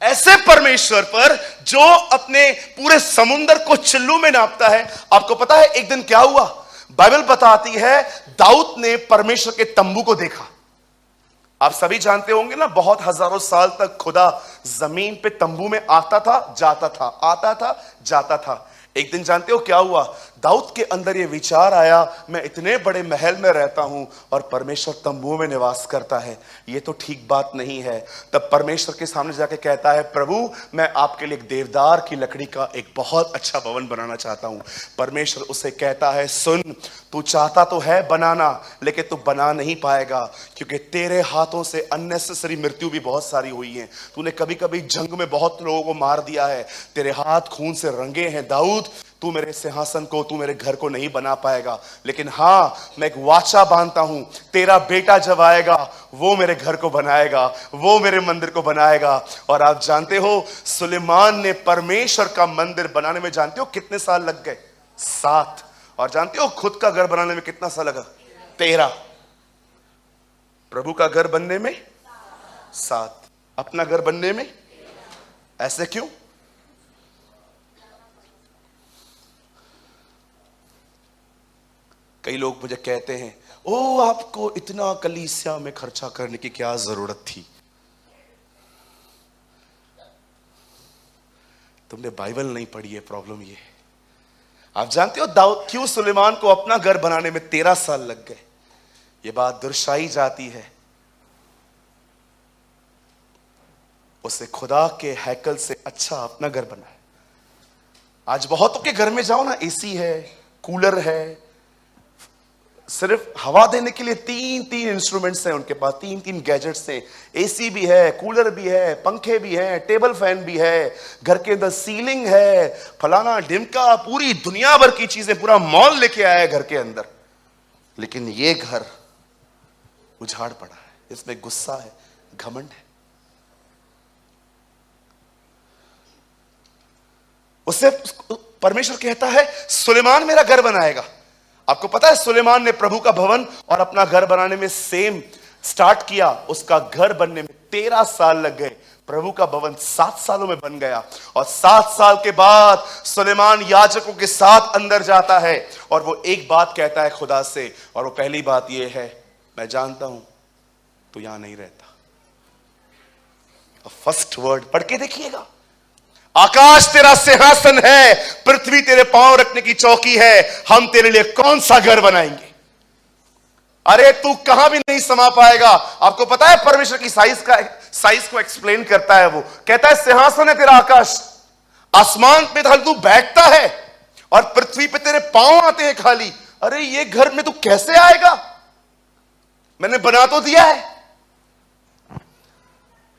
ऐसे परमेश्वर पर जो अपने पूरे समुद्र को चिल्लू में नापता है। आपको पता है एक दिन क्या हुआ? बाइबल बताती है, दाऊद ने परमेश्वर के तंबू को देखा। आप सभी जानते होंगे ना, बहुत हजारों साल तक खुदा जमीन पे तंबू में आता था जाता था, आता था जाता था। एक दिन जानते हो क्या हुआ? दाऊद के अंदर यह विचार आया, मैं इतने बड़े महल में रहता हूं और परमेश्वर तंबू में निवास करता है, यह तो ठीक बात नहीं है। तब परमेश्वर के सामने जाके कहता है, प्रभु मैं आपके लिए एक देवदार की लकड़ी का एक बहुत अच्छा भवन बनाना चाहता हूं। परमेश्वर उसे कहता है, सुन, तू चाहता तो है बनाना, लेकिन तू बना नहीं पाएगा, क्योंकि तेरे हाथों से अननेसेसरी मृत्यु भी बहुत सारी हुई है। तूने कभी कभी जंग में बहुत लोगों को मार दिया है, तेरे हाथ खून से रंगे हैं। दाऊद, तू मेरे सिंहासन को, तू मेरे घर को नहीं बना पाएगा, लेकिन हां, मैं एक वाचा बांधता हूं, तेरा बेटा जब आएगा वो मेरे घर को बनाएगा, वो मेरे मंदिर को बनाएगा। और आप जानते हो, सुलेमान ने परमेश्वर का मंदिर बनाने में जानते हो कितने साल लग गए? 7। और जानते हो खुद का घर बनाने में कितना साल लगा? 13। प्रभु का घर बनने में 7, अपना घर बनने में। ऐसे क्यों? कई लोग मुझे कहते हैं, ओ आपको इतना कलीसिया में खर्चा करने की क्या जरूरत थी? तुमने बाइबल नहीं पढ़ी है, प्रॉब्लम ये है। आप जानते हो दाऊद क्यों सुलेमान को अपना घर बनाने में 13 साल लग गए? यह बात दर्शाई जाती है, उसे खुदा के हैकल से अच्छा अपना घर बना है। आज बहुतों के घर में जाओ ना, एसी है, कूलर है, सिर्फ हवा देने के लिए तीन इंस्ट्रूमेंट्स हैं उनके पास, तीन गैजेट्स हैं। एसी भी है, कूलर भी है, पंखे भी हैं, टेबल फैन भी है, घर के अंदर सीलिंग है, फलाना ढिमका, पूरी दुनिया भर की चीजें, पूरा मॉल लेके आया है घर के अंदर। लेकिन ये घर उजाड़ पड़ा है, इसमें गुस्सा है, घमंड है। उससे परमेश्वर कहता है सुलेमान मेरा घर बनाएगा। आपको पता है सुलेमान ने प्रभु का भवन और अपना घर बनाने में सेम स्टार्ट किया। उसका घर बनने में 13 साल लग गए, प्रभु का भवन 7 सालों में बन गया। और 7 साल के बाद सुलेमान याजकों के साथ अंदर जाता है और वो एक बात कहता है खुदा से, और वो पहली बात ये है, मैं जानता हूं तू यहां नहीं रहता। फर्स्ट वर्ड पढ़ के देखिएगा, आकाश तेरा सिंहासन है, पृथ्वी तेरे पांव रखने की चौकी है, हम तेरे लिए कौन सा घर बनाएंगे? अरे तू कहां भी नहीं समा पाएगा। आपको पता है परमेश्वर की साइज को एक्सप्लेन करता है, वो कहता है सिंहासन है तेरा आकाश, आसमान पे तू बैठता है और पृथ्वी पे तेरे पांव आते हैं खाली। अरे ये घर में तू कैसे आएगा? मैंने बना तो दिया है।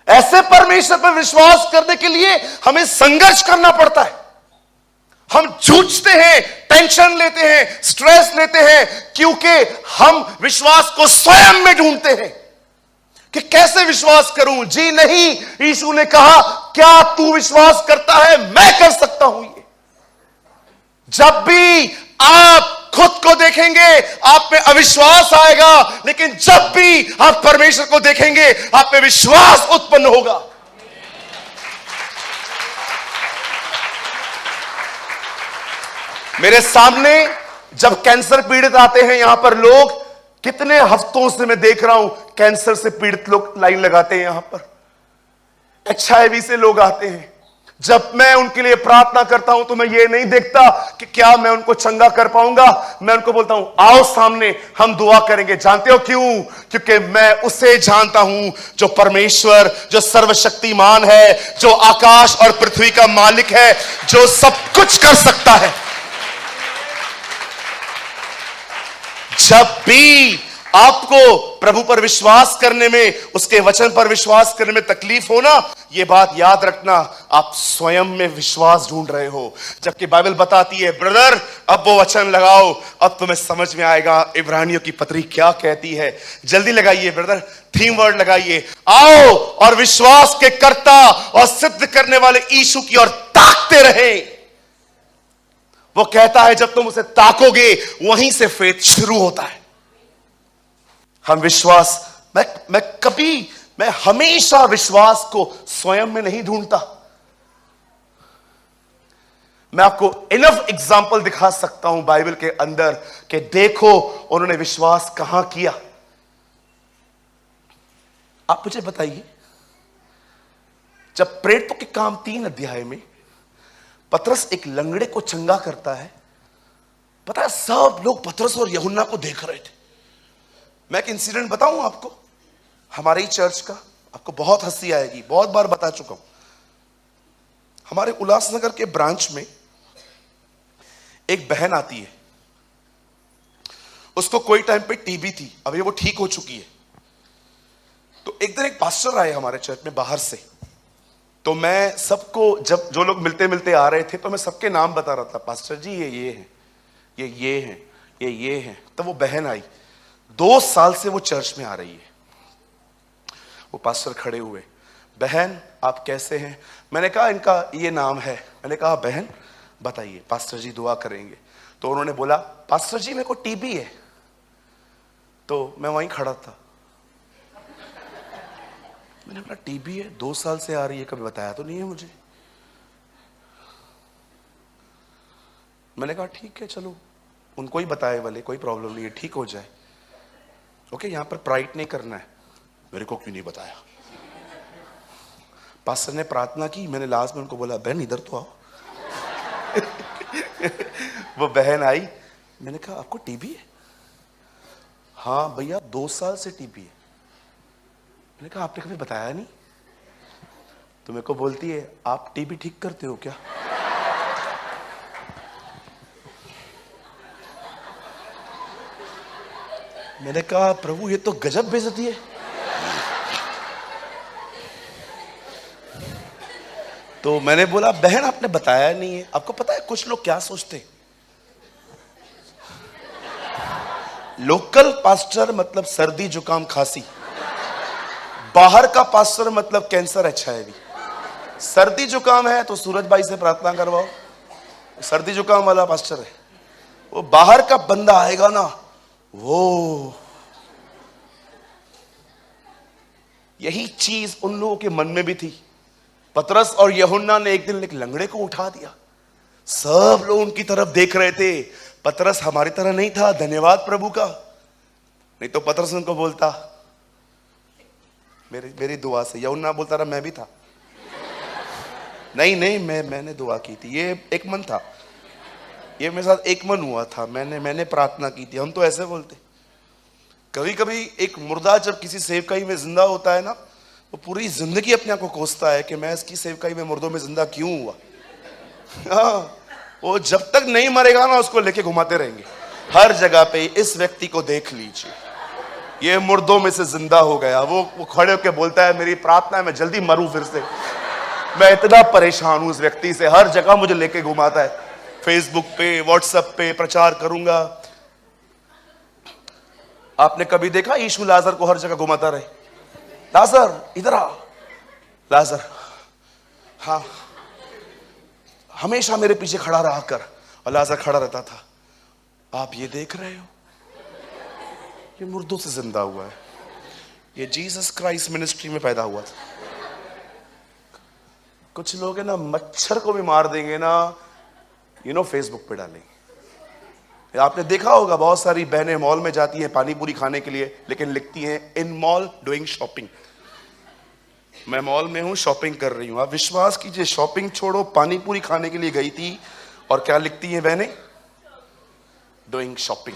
ऐसे परमेश्वर पर विश्वास करने के लिए हमें संघर्ष करना पड़ता है। हम जूझते हैं, टेंशन लेते हैं, स्ट्रेस लेते हैं, क्योंकि हम विश्वास को स्वयं में ढूंढते हैं कि कैसे विश्वास करूं। जी नहीं, यीशु ने कहा क्या तू विश्वास करता है? मैं कर सकता हूं। ये जब भी आप खुद को देखेंगे आप में अविश्वास आएगा, लेकिन जब भी आप परमेश्वर को देखेंगे आप में विश्वास उत्पन्न होगा। मेरे सामने जब कैंसर पीड़ित आते हैं यहां पर लोग, कितने हफ्तों से मैं देख रहा हूं कैंसर से पीड़ित लोग लाइन लगाते हैं यहां पर, HIV से लोग आते हैं। जब मैं उनके लिए प्रार्थना करता हूं तो मैं ये नहीं देखता कि क्या मैं उनको चंगा कर पाऊंगा, मैं उनको बोलता हूं आओ सामने हम दुआ करेंगे। जानते हो क्यों? क्योंकि मैं उसे जानता हूं जो परमेश्वर, जो सर्वशक्तिमान है, जो आकाश और पृथ्वी का मालिक है, जो सब कुछ कर सकता है। जब भी आपको प्रभु पर विश्वास करने में, उसके वचन पर विश्वास करने में तकलीफ हो ना, यह बात याद रखना, आप स्वयं में विश्वास ढूंढ रहे हो। जबकि बाइबल बताती है ब्रदर अब वो वचन लगाओ, अब तुम्हें समझ में आएगा इब्रानियों की पत्री क्या कहती है। जल्दी लगाइए ब्रदर, थीम वर्ड लगाइए, आओ और विश्वास के कर्ता और सिद्ध करने वाले यीशु की ओर ताकते रहे। वो कहता है जब तुम उसे ताकोगे वहीं से फेथ शुरू होता है। हम विश्वास, मैं हमेशा विश्वास को स्वयं में नहीं ढूंढता। मैं आपको इनफ एग्जाम्पल दिखा सकता हूं बाइबल के अंदर कि देखो उन्होंने विश्वास कहां किया। आप मुझे बताइए, जब प्रेरितों के काम 3 अध्याय में पतरस एक लंगड़े को चंगा करता है, पता है सब लोग पतरस और यूहन्ना को देख रहे थे। मैं एक इंसिडेंट बताऊं आपको हमारे ही चर्च का, आपको बहुत हंसी आएगी, बहुत बार बता चुका हूं। हमारे उल्लासनगर के ब्रांच में एक बहन आती है, उसको कोई टाइम पे टीबी थी, अभी वो ठीक हो चुकी है। तो एक दिन एक पास्टर आए हमारे चर्च में बाहर से, तो मैं सबको, जब जो लोग मिलते मिलते आ रहे थे तो मैं सबके नाम बता रहा था, पास्टर जी ये हैं, ये हैं, ये हैं। तब वो बहन आई, 2 साल से वो चर्च में आ रही है। वो पास्टर खड़े हुए, बहन आप कैसे हैं? मैंने कहा इनका ये नाम है। मैंने कहा बहन बताइए, पास्टर जी दुआ करेंगे। तो उन्होंने बोला पास्टर जी मेरे को टीबी है। तो मैं वहीं खड़ा था, मैंने बोला टीबी है, 2 साल से आ रही है, कभी बताया तो नहीं है मुझे। मैंने कहा ठीक है चलो उनको ही बताए वाले, कोई प्रॉब्लम नहीं है, ठीक हो जाए। ओके, यहां पर प्राइड नहीं करना है, मेरे को क्यों नहीं बताया। पास्टर ने प्रार्थना की, मैंने लास्ट में उनको बोला बहन इधर तो आओ। वो बहन आई, मैंने कहा आपको टीबी है? हाँ भैया 2 साल से टीबी है। मैंने कहा आपने कभी बताया नहीं? तो मेरे को बोलती है आप टीबी ठीक करते हो क्या? मैंने कहा प्रभु ये तो गजब बेइज्जती है। तो मैंने बोला बहन आपने बताया नहीं है। आपको पता है कुछ लोग क्या सोचते हैं? लोकल पास्टर मतलब सर्दी जुकाम खांसी, बाहर का पास्टर मतलब कैंसर HIV। सर्दी जुकाम है तो सूरज भाई से प्रार्थना करवाओ, सर्दी जुकाम वाला पास्टर है। वो बाहर का बंदा आएगा ना, वो यही चीज उन लोगों के मन में भी थी। पतरस और यूहन्ना ने एक दिन एक लंगड़े को उठा दिया, सब लोग उनकी तरफ देख रहे थे। पतरस हमारी तरह नहीं था, धन्यवाद प्रभु का, नहीं तो पतरस उनको बोलता मेरी दुआ से। यूहन्ना बोलता रहा मैं भी था, नहीं मैंने दुआ की थी, ये एक मन था, ये मेरे साथ एक मन हुआ था, मैंने प्रार्थना की थी। हम तो ऐसे बोलते। कभी कभी एक मुर्दा जब किसी सेवकाई में जिंदा होता है ना, वो पूरी जिंदगी अपने आप को कोसता है कि मैं इसकी सेवकाई में मुर्दों में जिंदा क्यों हुआ। हाँ, वो जब तक नहीं मरेगा ना उसको लेके घुमाते रहेंगे हर जगह पे, इस व्यक्ति को देख लीजिए ये मुर्दों में से जिंदा हो गया। वो खड़े होकर बोलता है मेरी प्रार्थना है मैं जल्दी मरूं फिर से, मैं इतना परेशान हूं इस व्यक्ति से, हर जगह मुझे लेके घुमाता है, फेसबुक पे व्हाट्सएप पे प्रचार करूंगा। आपने कभी देखा यीशु लाजर को हर जगह घुमाता रहे? लाजर इधर आ, लाजर, हाँ, हमेशा मेरे पीछे खड़ा रहा कर। और लाजर खड़ा रहता था। आप ये देख रहे हो, ये मुर्दों से जिंदा हुआ है, ये जीसस क्राइस्ट मिनिस्ट्री में पैदा हुआ था। कुछ लोग है ना मच्छर को भी मार देंगे ना, फेसबुक पे डालेंगे। आपने देखा होगा बहुत सारी बहनें मॉल में जाती हैं पानी पूरी खाने के लिए, लेकिन लिखती हैं इन मॉल डूइंग शॉपिंग। मैं मॉल में हूं, शॉपिंग कर रही हूं। आप विश्वास कीजिए, शॉपिंग छोड़ो, पानी पूरी खाने के लिए गई थी, और क्या लिखती हैं बहनें? Doing shopping,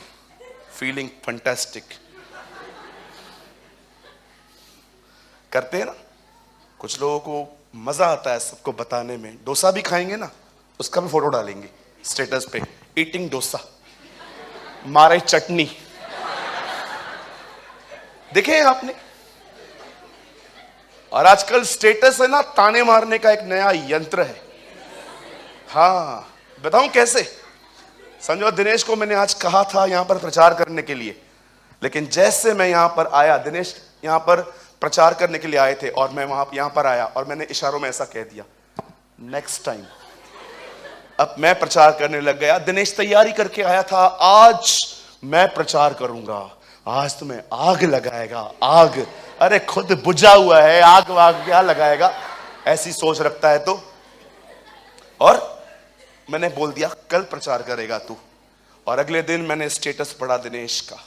feeling fantastic. करते हैं ना, कुछ लोगों को मजा आता है सबको बताने में। डोसा भी खाएंगे ना, उसका भी फोटो डालेंगे स्टेटस पे, ईटिंग डोसा, मारे चटनी। देखे आपने? और आजकल स्टेटस है ना ताने मारने का एक नया यंत्र है। हाँ, बताऊं कैसे? समझो दिनेश को मैंने आज कहा था यहां पर प्रचार करने के लिए, लेकिन जैसे मैं यहां पर आया, दिनेश यहां पर प्रचार करने के लिए आए थे और मैं यहां पर आया और मैंने इशारों में ऐसा कह दिया, नेक्स्ट टाइम। अब मैं प्रचार करने लग गया। दिनेश तैयारी करके आया था, आज मैं प्रचार करूंगा, आज तुम्हें आग लगाएगा, आग। अरे खुद बुझा हुआ है, आग वाग क्या लगाएगा, ऐसी सोच रखता है तो। और मैंने बोल दिया कल प्रचार करेगा तू। और अगले दिन मैंने स्टेटस पढ़ा दिनेश का,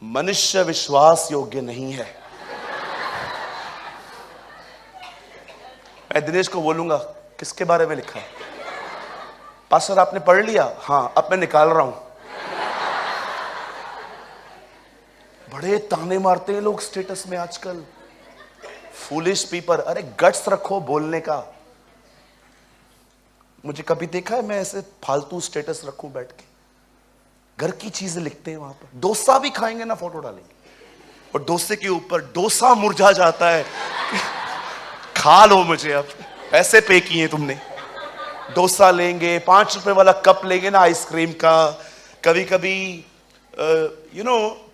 मनुष्य विश्वास योग्य नहीं है। मैं दिनेश को बोलूंगा किसके बारे में लिखा है? पास्टर आपने पढ़ लिया? हाँ, अब मैं निकाल रहा हूं। बड़े ताने मारते हैं लोग स्टेटस में आजकल, फूलिश पीपल। अरे गट्स रखो बोलने का। मुझे कभी देखा है मैं ऐसे फालतू स्टेटस रखूं बैठ के? घर की चीजें लिखते हैं वहां पर। डोसा भी खाएंगे ना, फोटो डालेंगे, और डोसे के ऊपर डोसा मुरझा जाता है। खा लो मुझे, अब पैसे पे किए तुमने। डोसा लेंगे, 5 रुपए वाला कप लेंगे ना आइसक्रीम का। कभी कभी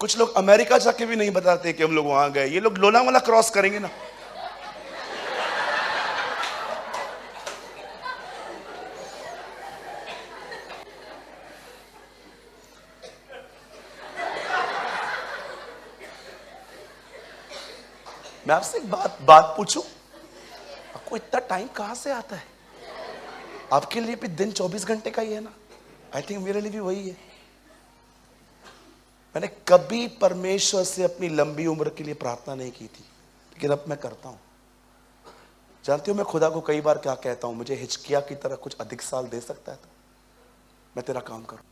कुछ लोग अमेरिका जाके भी नहीं बताते कि हम लोग वहां गए। ये लोग लोनावाला क्रॉस करेंगे ना, मैं आपसे एक बात पूछूं, आपको इतना टाइम कहां से आता है? आपके लिए भी दिन 24 घंटे का ही है ना? आई थिंक मेरे लिए भी वही है। मैंने कभी परमेश्वर से अपनी लंबी उम्र के लिए प्रार्थना नहीं की थी, लेकिन अब मैं करता हूं। जानती हूं मैं खुदा को कई बार क्या कहता हूं, मुझे हिचकिया की तरह कुछ अधिक साल दे सकता है तो? मैं तेरा काम करूंगा।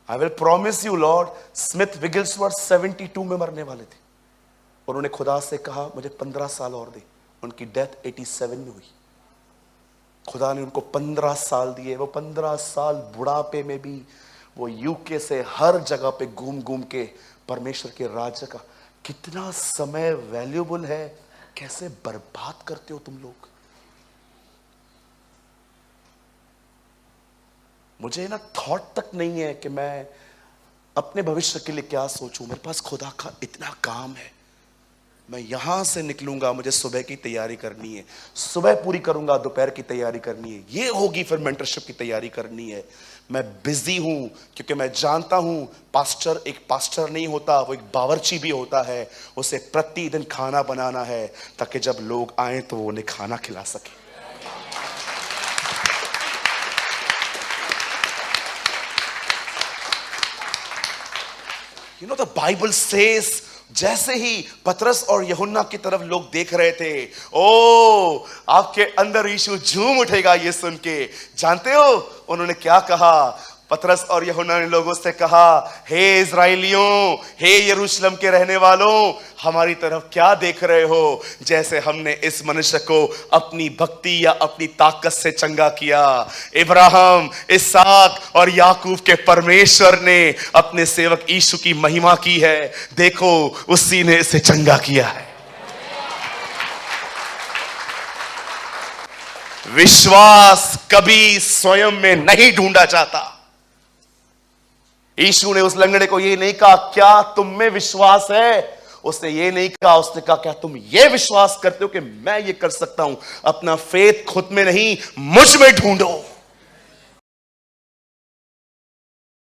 I will promise you lord. Smith Wigglesworth 72 में मरने वाले थे। उन्होंने खुदा से कहा मुझे 15 साल और दे। उनकी डेथ 87 में हुई। खुदा ने उनको 15 साल दिए। वो 15 साल बुढ़ापे में भी वो यूके से हर जगह पे घूम घूम के परमेश्वर के राज्य का। कितना समय वैल्यूबल है, कैसे बर्बाद करते हो तुम लोग। मुझे ना थॉट तक नहीं है कि मैं अपने भविष्य के लिए क्या सोचूं। मेरे पास खुदा का इतना काम है। मैं यहां से निकलूंगा, मुझे सुबह की तैयारी करनी है, सुबह पूरी करूंगा, दोपहर की तैयारी करनी है, ये होगी, फिर मेंटरशिप की तैयारी करनी है। मैं बिजी हूं क्योंकि मैं जानता हूं पास्टर एक पास्टर नहीं होता, वो एक बावर्ची भी होता है। उसे प्रतिदिन खाना बनाना है ताकि जब लोग आए तो वो उन्हें खाना खिला सके। You know the Bible says, जैसे ही पतरस और यूहन्ना की तरफ लोग देख रहे थे, ओ आपके अंदर यीशु झूम उठेगा ये सुन के। जानते हो उन्होंने क्या कहा? पतरस और यूहन्ना ने लोगों से कहा, हे इज़राइलियों, हे यरूशलेम के रहने वालों, हमारी तरफ क्या देख रहे हो? जैसे हमने इस मनुष्य को अपनी भक्ति या अपनी ताकत से चंगा किया। इब्राहिम, इसहाक और याकूब के परमेश्वर ने अपने सेवक यीशु की महिमा की है। देखो उसी ने इसे चंगा किया है। विश्वास कभी स्वयं में नहीं ढूंढा जाता। यीशु ने उस लंगड़े को ये नहीं कहा क्या तुम में विश्वास है, उसने ये नहीं कहा, उसने कहा क्या तुम ये विश्वास करते हो कि मैं ये कर सकता हूं? अपना फेथ खुद में नहीं, मुझ में ढूंढो।